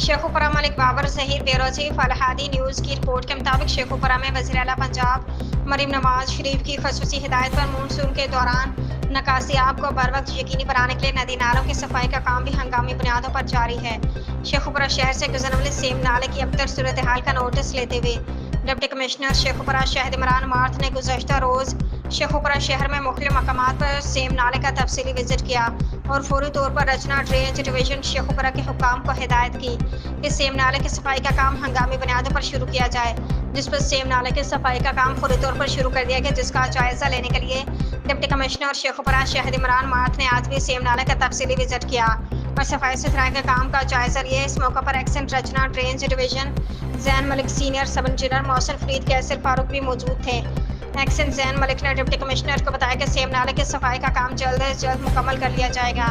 Sheikhupura Malik Babar Zaheer बेरोजी फलहादी news की report के मुताबिक शेखुपुरा में वज़ीर आला पंजाब मरीम नवाज शरीफ की खसूसी हिदायत पर मानसून के दौरान निकासियाब को बर वक्त यकीनी बनाने के लिए नदी नालों की सफाई का काम भी हंगामी बुनियादों पर जारी है। शेखुपुरा शहर से गुजरने वाले सेम नाले की अबतर सूरत हाल का नोटिस लेते हुए डिप्टी कमिश्नर शेखुपुरा शहद इमरान मार्थ ने गुज़श्ता रोज़ शेखुपुरा शहर में मुख्तलिफ मकामात पर सेम नाले का तफसीली विजिट किया और फौरी तौर पर रचना ड्रेनेज डिवीजन शेखुपुरा के हुक्काम को हिदायत की कि सेम नाले की सफाई का काम हंगामी बुनियादों पर शुरू किया जाए, जिस पर सेम नाले की सफाई का काम फौरी तौर पर शुरू कर दिया गया, जिसका जायजा लेने के लिए डिप्टी कमिश्नर शेखुपुरा शहद इमरान मार्थ ने आज भी सेम नाले का तफसीली विजिट किया और सफाई सुथराई के काम का जायजा लिया। इस मौके पर एक्सेंट Rachna drainage division Zain Malik senior sub engineer Mohsin Farid Kaiser Farooq भी मौजूद थे। एक्सेंट जैन मलिक ने डिप्टी कमिश्नर को बताया कि सेम नाले की सफाई का काम जल्द से जल्द मुकम्मल कर लिया जाएगा।